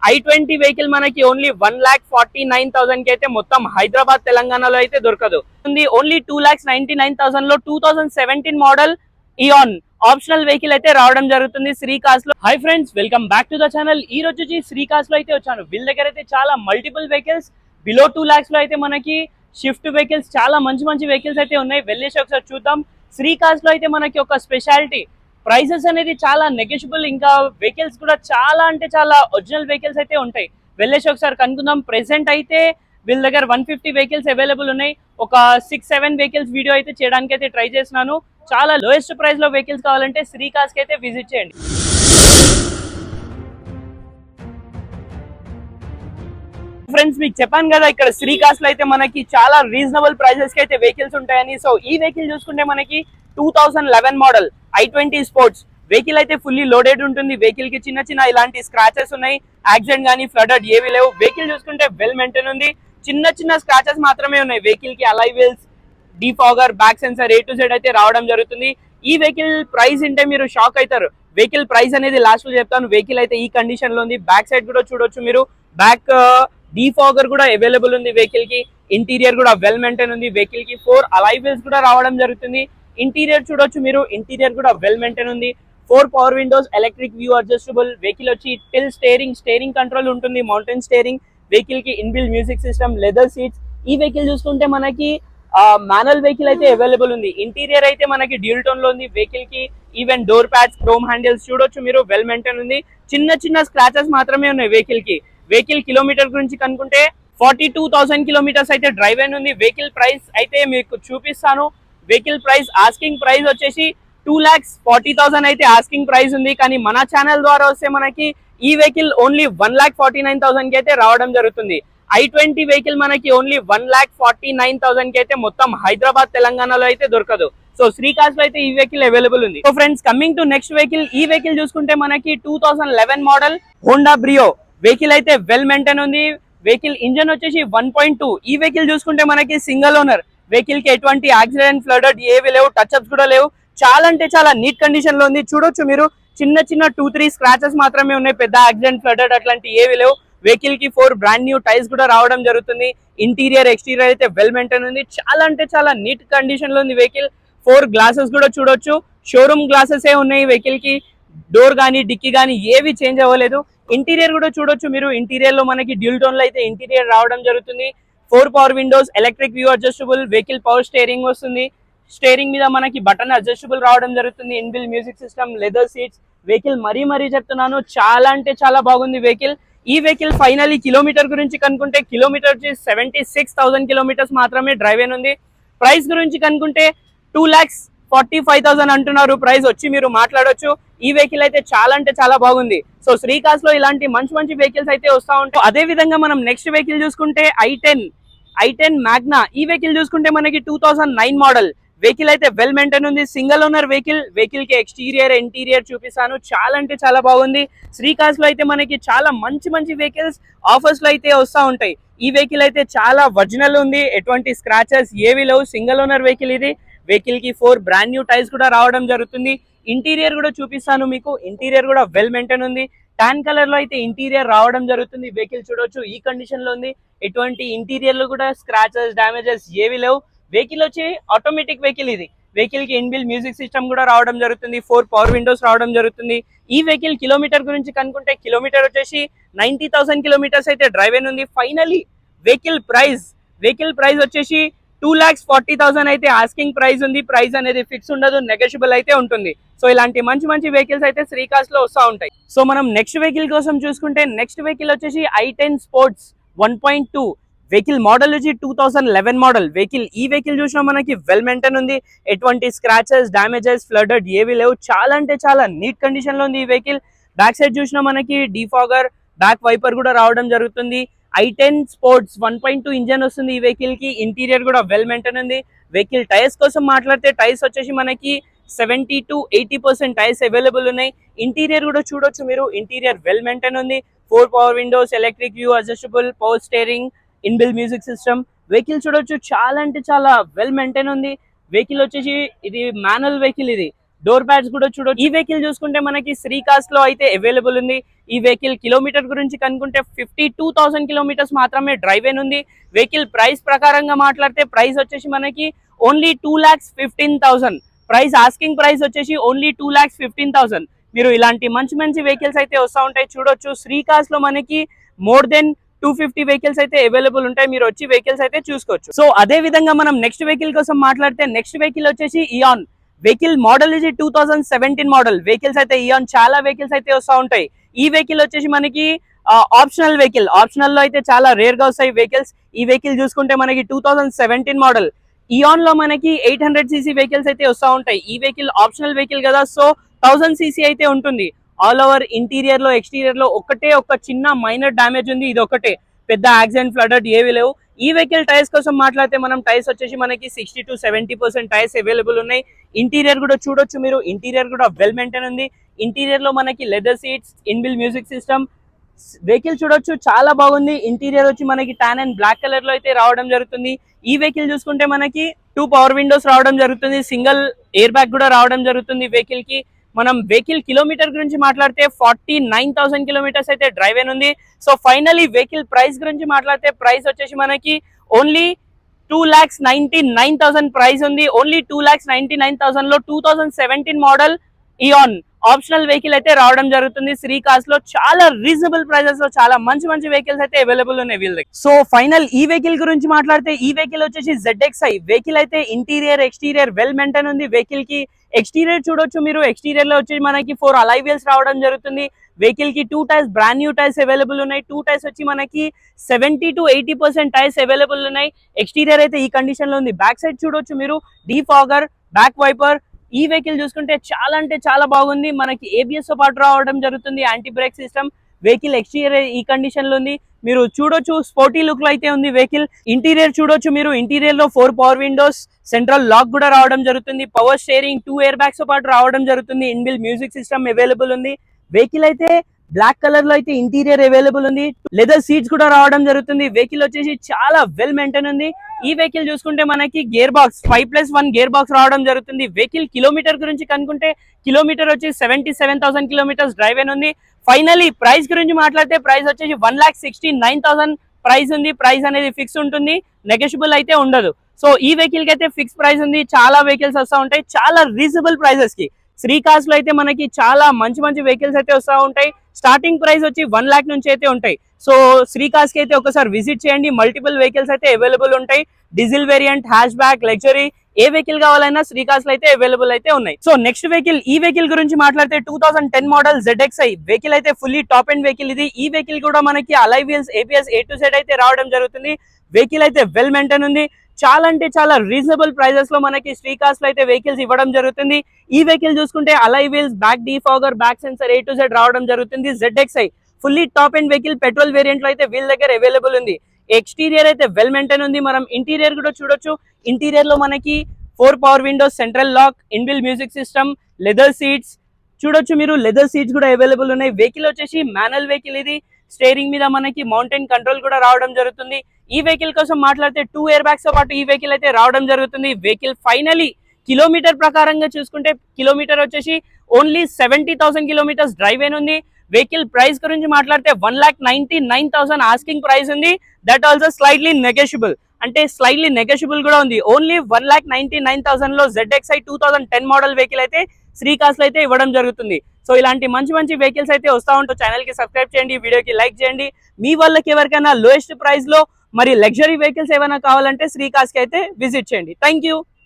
i20 vehicle మనకి only 1,49,000 కి అయితే మొత్తం హైదరాబాద్ తెలంగాణలో అయితే దొరకదు. ఓన్లీ 2,99,000 లో 2017 మోడల్ ఇయాన్ ఆప్షనల్ వెహికల్ అయితే రావడం జరుగుతుంది శ్రీ కార్స్ లో. Hi friends, welcome back to the channel. ఈ రోజు శ్రీ కార్స్ లో అయితే వచ్చాను. వీళ్ళ దగ్గర అయితే చాలా మల్టిపుల్ వెహికల్స్ బిలో 2 lakhs లో అయితే మనకి షిఫ్ట్ వెహికల్స్ చాలా మంచి వెహికల్స్ అయితే ఉన్నాయి. వెళ్ళేసి ఒకసారి చూద్దాం. శ్రీ కార్స్ లో అయితే మనకి ఒక స్పెషాలిటీ ప్రైసెస్ అనేది చాలా నెగోషియబుల్, ఇంకా వెహికల్స్ కూడా చాలా అంటే చాలా ఒరిజినల్ వెహికల్స్ అయితే ఉంటాయి. వెళ్ళేసి ఒకసారి కనుక్కుందాం. ప్రెసెంట్ అయితే వీళ్ళ దగ్గర 150 వెహికల్స్ అవైలబుల్ ఉన్నాయి. ఒక 6-7 వెహికల్స్ వీడియో అయితే చేయడానికి అయితే ట్రై చేస్తున్నాను. చాలా లోయెస్ట్ ప్రైస్ లో వెహికల్స్ కావాలంటే శ్రీ కార్స్ కి అయితే విజిట్ చేయండి. ఫ్రెండ్స్, మీకు చెప్పాను కదా ఇక్కడ శ్రీ కార్స్ లో అయితే మనకి చాలా రీజనబుల్ ప్రైసెస్ కి అయితే వెహికల్స్ ఉంటాయని. సో ఈ వెహికల్ చూసుకుంటే మనకి 2011 మోడల్ i20 స్పోర్ట్స్ వెహికల్ అయితే ఫుల్లీ లోడెడ్ ఉంటుంది. వెహికల్ కి చిన్న ఇలాంటి స్క్రాచెస్ ఉన్నాయి. యాక్సిడెంట్ కానీ ఫ్లడెడ్ ఏవి లేవు. వెహికల్ చూసుకుంటే వెల్ మెయింటైన్ ఉంది. చిన్న స్క్రాచెస్ మాత్రమే ఉన్నాయి. వెహికల్ కి alloy wheels, defogger, back sensor A to Z అయితే రావడం జరుగుతుంది. ఈ వెహికల్ ప్రైస్ అంటే మీరు షాక్ అవుతారు. వెహికల్ ప్రైస్ అనేది లాస్ట్ లో చెప్తాను. వెహికల్ అయితే ఈ కండిషన్ లో ఉంది. బ్యాక్ సైడ్ కూడా చూడొచ్చు మీరు. బ్యాక్ డీఫాగర్ కూడా అవైలబుల్ ఉంది వెహికల్ కి. ఇంటీరియర్ కూడా వెల్ మెయింటైన్ ఉంది. వెహికల్ కి 4 అలాయ్ వీల్స్ కూడా రావడం జరుగుతుంది. ఇంటీరియర్ చూడొచ్చు మీరు. ఇంటీరియర్ కూడా వెల్ మెయింటైన్ ఉంది. 4 power windows, electric view adjustable. Vehicle వచ్చి టిల్ స్టేరింగ్ కంట్రోల్ ఉంటుంది. Mountain steering. వెహికల్ కి inbuilt music system, leather seats. ఈ వెహికల్ చూసుకుంటే మనకి మాన్యువల్ వెహికల్ అయితే అవైలబుల్ ఉంది. ఇంటీరియర్ అయితే మనకి డ్యూల్ టోన్ లో ఉంది. వెహికల్ కి even door pads, chrome handles చూడొచ్చు మీరు. వెల్ మెయింటైన్ ఉంది. చిన్న స్క్రాచెస్ మాత్రమే ఉన్నాయి వెహికల్ కి. వెహికల్ కిలోమీటర్ గురించి కనుక్కుంటే 42,000 కిలోమీటర్స్ అయితే డ్రైవ్ అయిన ఉంది. వెహికల్ ప్రైస్ అయితే మీకు చూపిస్తాను. వెహికల్ ప్రైస్ ఆస్కింగ్ ప్రైస్ వచ్చేసి 2,40,000 అయితే ఆస్కింగ్ ప్రైస్ ఉంది. కానీ మన ఛానల్ ద్వారా వస్తే మనకి ఈ వెహికల్ ఓన్లీ 1,49,000 కి అయితే రావడం జరుగుతుంది. i20 వెహికల్ మనకి ఓన్లీ 1,49,000 కి అయితే మొత్తం హైదరాబాద్ తెలంగాణలో అయితే దొరకదు. సో శ్రీ కార్స్ లో అయితే ఈ వెహికల్ అవైలబుల్ ఉంది. So friends, coming to next vehicle. ఈ వెహికల్ చూసుకుంటే మనకి 2011 మోడల్ హోండా బ్రియో వెహికల్ అయితే వెల్ మెయింటైన్ ఉంది. వెహికల్ ఇంజన్ వచ్చేసి 1.2. ఈ వెహికల్ చూసుకుంటే మనకి సింగిల్ ఓనర్. వెహికల్ కి ఎటువంటి యాక్సిడెంట్, ఫ్లడెడ్ ఏవి లేవు. టచ్అప్స్ కూడా లేవు. చాలా అంటే చాలా నీట్ కండిషన్ లో ఉంది. చూడొచ్చు మీరు. చిన్న 2-3 స్క్రాచెస్ మాత్రమే ఉన్నాయి. పెద్ద యాక్సిడెంట్, ఫ్లడెడ్ అట్లాంటి ఏవి లేవు. వెహికల్ కి 4 బ్రాండ్ న్యూ టైర్స్ కూడా రావడం జరుగుతుంది. ఇంటీరియర్, ఎక్స్టీరియర్ అయితే వెల్ మెయింటైన్ ఉంది. చాలా అంటే చాలా నీట్ కండిషన్ లో ఉంది వెహికల్. 4 గ్లాసెస్ కూడా చూడొచ్చు. షోరూమ్ గ్లాసెస్ ఏ ఉన్నాయి వెహికల్ కి. డోర్ గానీ, డిక్కీ గానీ ఏవి చేంజ్ అవ్వలేదు. ఇంటీరియర్ కూడా చూడొచ్చు మీరు. ఇంటీరియర్ లో మనకి డ్యూల్ టోన్ లో అయితే ఇంటీరియర్ రావడం జరుగుతుంది. 4 power windows, electric view adjustable. Vehicle power steering వస్తుంది. స్టీరింగ్ మీద మనకి బటన్ అడ్జస్టబుల్ రావడం జరుగుతుంది. Inbuilt music system, leather seats. Vehicle మరీ చెప్తున్నాను, చాలా అంటే చాలా బాగుంది వెహికల్. ఈ వెహికల్ ఫైనలీ కిలోమీటర్ గురించి కనుక్కుంటే కిలోమీటర్ వచ్చి 76,000 కిలోమీటర్స్ మాత్రమే డ్రైవ్ అయిన ఉంది. ప్రైస్ గురించి కనుక్కుంటే 2,45,000 అంటున్నారు. ప్రైస్ వచ్చి మీరు మాట్లాడొచ్చు. ఈ వెహికల్ అయితే చాలా అంటే చాలా బాగుంది. సో శ్రీ కార్స్ లో ఇలాంటి మంచి వెహికల్స్ అయితే వస్తూ ఉంటాయి. అదే విధంగా మనం నెక్స్ట్ వెహికల్ చూసుకుంటే i10 మ్యాగ్నా. ఈ వెహికల్ చూసుకుంటే మనకి 2009 మోడల్ వెహికల్ అయితే వెల్ మెయింటైన్ ఉంది. Single owner vehicle. వెహికల్ కి ఎక్స్టీరియర్, ఇంటీరియర్ చూపిస్తాను. చాలా అంటే చాలా బాగుంది. శ్రీ కార్స్ లో అయితే మనకి చాలా మంచి వెహికల్స్ ఆఫర్స్ లో అయితే వస్తూ ఉంటాయి. ఈ వెహికల్ అయితే చాలా ఒరిజినల్ ఉంది. ఎటువంటి స్క్రాచెస్ ఏవి లేవు. సింగిల్ ఓనర్ వెహికల్ ఇది. వెహికల్ కి 4 బ్రాండ్ న్యూ టైర్స్ కూడా రావడం జరుగుతుంది. ఇంటీరియర్ కూడా చూపిస్తాను మీకు. ఇంటీరియర్ కూడా వెల్ మెయింటైన్ ఉంది. టాన్ కలర్ లో అయితే ఇంటీరియర్ రావడం జరుగుతుంది. వెహికల్ చూడొచ్చు ఈ కండిషన్ లో ఉంది. ఎటువంటి ఇంటీరియర్ లో కూడా స్క్రాచెస్, డ్యామేజెస్ ఏవి లేవు. వెహికల్ వచ్చి ఆటోమేటిక్ వెహికల్ ఇది. వెహికల్ కి ఇన్బిల్ట్ మ్యూజిక్ సిస్టమ్ కూడా రావడం జరుగుతుంది. 4 పవర్ విండోస్ రావడం జరుగుతుంది. ఈ వెహికల్ కిలోమీటర్ గురించి కనుక్కుంటే కిలోమీటర్ వచ్చేసి 90,000 కిలోమీటర్స్ అయితే డ్రైవ్ అయిన ఉంది. ఫైనలీ వెహికల్ ప్రైస్ వచ్చేసి 2,40,000 అయితే ఆస్కింగ్ ప్రైస్ ఉంది. ప్రైస్ అనేది ఫిక్స్ ఉండదు, నెగోషియబుల్ అయితే ఉంటుంది. సో ఇలాంటి మంచి వెహికల్స్ అయితే శ్రీ కార్స్ లో వస్తూ ఉంటాయి. సో మనం నెక్స్ట్ వెహికల్ కోసం చూసుకుంటే నెక్స్ట్ వెహికల్ వచ్చేసి i10 స్పోర్ట్స్ 1.2 వెహికల్. మోడల్ వచ్చి 2011 మోడల్ వెహికల్. ఈ వెహికల్ చూసినా మనకి వెల్ మెయింటైన్ ఉంది. ఎటువంటి స్క్రాచెస్, డ్యామేజెస్, ఫ్లడెడ్ ఏవి లేవు. చాలా అంటే చాలా నీట్ కండిషన్ లో ఉంది ఈ వెహికల్. బ్యాక్ సైడ్ చూసినా మనకి డీఫాగర్, బ్యాక్ వైపర్ కూడా రావడం జరుగుతుంది. i10 స్పోర్ట్స్ 1.2 ఇంజన్ వస్తుంది ఈ వెహికల్ కి. ఇంటీరియర్ కూడా వెల్ మెయింటైన్ ఉంది. వెహికల్ టైర్స్ కోసం మాట్లాడితే టైర్స్ వచ్చేసి మనకి 70 to 80% టైర్స్ అవైలబుల్ ఉన్నాయి. ఇంటీరియర్ కూడా చూడొచ్చు మీరు. ఇంటీరియర్ వెల్ మెయింటైన్ ఉంది. 4 power windows, electric view adjustable, power steering, inbuilt music system. Vehicle చూడొచ్చు చాలా అంటే చాలా వెల్ మెయింటైన్ ఉంది. వెహికల్ వచ్చేసి ఇది మాన్యువల్ వెహికల్ ఇది. డోర్ ప్యాడ్స్ కూడా చూడొచ్చు. ఈ వెహికల్ చూసుకుంటే మనకి శ్రీకాస్ట్ లో అయితే అవైలబుల్ ఉంది. ఈ వెహికల్ కిలోమీటర్ గురించి కనుక్కుంటే 52,000 కిలోమీటర్స్ మాత్రమే డ్రైవ్ అయిన ఉంది. వెహికల్ ప్రైస్ ప్రకారంగా మాట్లాడితే ప్రైస్ వచ్చేసి మనకి ఓన్లీ 2,15,000. ప్రైస్ ఆస్కింగ్ ప్రైస్ వచ్చేసి ఓన్లీ 2,15,000. మీరు ఇలాంటి మంచి మంచి వెహికల్స్ అయితే వస్తూ ఉంటాయి చూడొచ్చు. శ్రీకాస్ట్ లో మనకి మోర్ దెన్ 250 వెహికల్స్ అయితే అవైలబుల్ ఉంటాయి. మీరు వచ్చి వెహికల్స్ అయితే చూసుకోవచ్చు. సో అదే విధంగా మనం నెక్స్ట్ వెహికల్ కోసం మాట్లాడితే నెక్స్ట్ వెహికల్ వచ్చేసి ఇయాన్. వెహికల్ మోడల్ ఇది 2017 మోడల్. వెహికల్స్ అయితే ఇయాన్ చాలా వెహికల్స్ అయితే వస్తూ ఉంటాయి. ఈ వెహికల్ వచ్చేసి మనకి ఆప్షనల్ వెహికల్. ఆప్షనల్ లో అయితే చాలా రేర్ గా వస్తాయి వెహికల్స్. ఈ వెహికల్ చూసుకుంటే మనకి 2017 మోడల్. ఇయాన్ లో మనకి 800cc వెహికల్స్ అయితే వస్తూ ఉంటాయి. ఈ వెహికల్ ఆప్షనల్ వెహికల్ కదా, సో 1000cc అయితే ఉంటుంది. ఆల్ ఓవర్ ఇంటీరియర్ లో ఎక్స్టీరియర్ లో ఒక చిన్న మైనర్ డ్యామేజ్ ఉంది. ఇది ఒకటే, పెద్ద యాక్సిడెంట్ ఫ్లడెడ్ ఏవి లేవు. ఈ వెహికల్ టైర్స్ కోసం మాట్లాడితే మనం టైర్స్ వచ్చేసి మనకి 60 to 70% టైర్స్ అవైలబుల్ ఉన్నాయి. ఇంటీరియర్ కూడా చూడొచ్చు మీరు. ఇంటీరియర్ కూడా వెల్ మెయింటైన్ ఉంది. ఇంటీరియర్ లో మనకి leather seats, inbuilt music system. Vehicle చూడొచ్చు చాలా బాగుంది. ఇంటీరియర్ వచ్చి మనకి టాన్ అండ్ బ్లాక్ కలర్ లో అయితే రావడం జరుగుతుంది. ఈ వెహికల్ చూసుకుంటే మనకి 2 పవర్ విండోస్ రావడం జరుగుతుంది. సింగిల్ ఎయిర్ బ్యాగ్ కూడా రావడం జరుగుతుంది వెహికల్ కి. మనం వెహికల్ కిలోమీటర్ గురించి మాట్లాడితే 49,000 కిలోమీటర్స్ అయితే డ్రైవ్ అయిన ఉంది. సో ఫైనలీ వెహికల్ ప్రైస్ గురించి మాట్లాడితే ప్రైస్ వచ్చేసి మనకి ఓన్లీ 2,99,000 ప్రైస్ ఉంది. ఓన్లీ 2,99,000 లో 2017 మోడల్ ఇయాన్ ఆప్షనల్ వెహికల్ అయితే రావడం జరుగుతుంది. శ్రీకాస్ట్ లో చాలా రీజనబుల్ ప్రైజెస్ లో చాలా మంచి మంచి వెహికల్స్ అయితే అవైలబుల్ ఉన్నాయి వీళ్ళకి. సో ఫైనల్ ఈ వెహికల్ గురించి మాట్లాడితే ఈ వెహికల్ వచ్చేసి ZXi. వెహికల్ అయితే ఇంటీరియర్ ఎక్స్టీరియర్ వెల్ మెయింటైన్ ఉంది. వెహికల్ కి ఎక్స్టీరియర్ చూడొచ్చు మీరు. ఎక్స్టీరియర్ లో వచ్చి మనకి 4 అలై వీల్స్ రావడం జరుగుతుంది. వెహికల్ కి 2 tyres brand new tyres available ఉన్నాయి. 2 టైర్స్ వచ్చి మనకి 70 to 80% టైర్స్ అవైలబుల్ ఉన్నాయి. ఎక్స్టీరియర్ అయితే ఈ కండిషన్ లో ఉంది. బ్యాక్ సైడ్ చూడొచ్చు మీరు. Defogger, back wiper. ఈ వెహికల్ చూసుకుంటే చాలా అంటే చాలా బాగుంది. మనకి ABS తో పాటు రావడం జరుగుతుంది. Anti break system. Vehicle exterior ఈ కండిషన్ లో ఉంది. మీరు చూడొచ్చు స్పోర్టీ లుక్ లో అయితే ఉంది వెహికల్. ఇంటీరియర్ చూడొచ్చు మీరు. ఇంటీరియర్ లో 4 పవర్ విండోస్, సెంట్రల్ లాక్ కూడా రావడం జరుగుతుంది. పవర్ స్టీరింగ్, 2 ఎయిర్ బ్యాగ్స్ తో పాటు రావడం జరుగుతుంది. ఇన్బిల్ట్ మ్యూజిక్ సిస్టమ్ అవైలబుల్ ఉంది. వెహికల్ అయితే బ్లాక్ కలర్ లో అయితే ఇంటీరియర్ అవైలబుల్ ఉంది. లెదర్ సీట్స్ కూడా రావడం జరుగుతుంది. వెహికల్ వచ్చేసి చాలా వెల్ మెయింటైన్ ఉంది. ఈ వెహికల్ చూసుకుంటే మనకి గేర్ బాక్స్ 5+1 గేర్ బాక్స్ రావడం జరుగుతుంది. వెహికల్ కిలోమీటర్ గురించి కనుక్కుంటే కిలోమీటర్ వచ్చి 77,000 కిలోమీటర్స్ డ్రైవ్ అయిన ఉంది. ఫైనలీ ప్రైస్ గురించి మాట్లాడితే ప్రైస్ వచ్చేసి 1,69,000 ప్రైస్ ఉంది. ప్రైస్ అనేది ఫిక్స్ ఉంటుంది, నెగోషియబుల్ అయితే ఉండదు. సో ఈ వెహికల్ కి అయితే ఫిక్స్ ప్రైస్ ఉంది. చాలా వెహికల్స్ వస్తూ ఉంటాయి చాలా రీజనబుల్ ప్రైసెస్ కి. శ్రీకాస్ట్ లో అయితే మనకి చాలా మంచి మంచి వెహికల్స్ అయితే వస్తూ ఉంటాయి. స్టార్టింగ్ ప్రైస్ వచ్చి 1 lakh నుంచి అయితే ఉంటాయి. సో శ్రీకాస్ట్ కి అయితే ఒకసారి విజిట్ చేయండి. మల్టిపుల్ వెహికల్స్ అయితే అవైలబుల్ ఉంటాయి. Diesel variant, hatchback, luxury ఏ వెహికల్ కావాలన్నా శ్రీకాస్ట్ లో అయితే అవైలబుల్ అయితే ఉన్నాయి. సో నెక్స్ట్ వెహికల్ ఈ వెహికల్ గురించి మాట్లాడితే 2010 మోడల్ ZXi. వెహికల్ అయితే ఫుల్లీ టాప్ అండ్ వెహికల్ ఇది. ఈ వెహికల్ కూడా మనకి alloy wheels, ABS A to Z అయితే రావడం జరుగుతుంది. వెహికల్ అయితే వెల్ మెయింటైన్ ఉంది. చాలా అంటే చాలా రీజనబుల్ ప్రైజెస్ లో మనకి శ్రీకాస్ట్ లో అయితే వెహికల్స్ ఇవ్వడం జరుగుతుంది. ఈ వెహికల్ చూసుకుంటే అలై wheels, back defogger, back sensor A to Z రావడం జరుగుతుంది. ZXi fully top and vehicle. Petrol variant లో అయితే వీళ్ళ దగ్గర అవైలబుల్ ఉంది. ఎక్స్టీరియర్ అయితే వెల్ మెయింటైన్ ఉంది. మనం ఇంటీరియర్ కూడా చూడొచ్చు. ఇంటీరియర్ లో మనకి 4 power windows, central lock, inbuilt music system, leather seats చూడొచ్చు మీరు. లెదర్ సీట్స్ కూడా అవైలబుల్ ఉన్నాయి. వెహికల్ వచ్చేసి మాన్యువల్ వెహికల్ ఇది. స్టీరింగ్ మీద మనకి మౌంటైన్ కంట్రోల్ కూడా రావడం జరుగుతుంది. ఈ వెహికల్ కోసం మాట్లాడితే 2 ఎయిర్ బ్యాగ్స్ తో పాటు ఈ వెహికల్ అయితే రావడం జరుగుతుంది. వెహికల్ ఫైనలీ కిలోమీటర్ ప్రకారంగా చూసుకుంటే కిలోమీటర్ వచ్చేసి ఓన్లీ 70,000 కిలోమీటర్స్ డ్రైవ్ అయిన ఉంది. వెహికల్ ప్రైస్ గురించి మాట్లాడితే 1,99,000 ఆస్కింగ్ ప్రైస్ ఉంది. దట్ ఆల్సో స్లైట్లీ నెగోషియబుల్, అంటే స్లైట్లీ నెగోషియబుల్ కూడా ఉంది. ఓన్లీ 1,99,000 లో ZXi 2010 మోడల్ వెహికల్ అయితే శ్రీకాస్ట్ లో అయితే ఇవ్వడం జరుగుతుంది. సో ఇలాంటి మంచి మంచి వెహికల్స్ అయితే వస్తూ ఉంటాయి. ఛానల్ కి సబ్స్క్రైబ్ చేయండి, వీడియోకి లైక్ చేయండి. మీ వాళ్ళకి ఎవరికైనా లోయెస్ట్ ప్రైస్ లో మరి లగ్జరీ వెహికల్స్ ఏమైనా కావాలంటే శ్రీకాస్ట్ కి అయితే విజిట్ చేయండి. Thank you.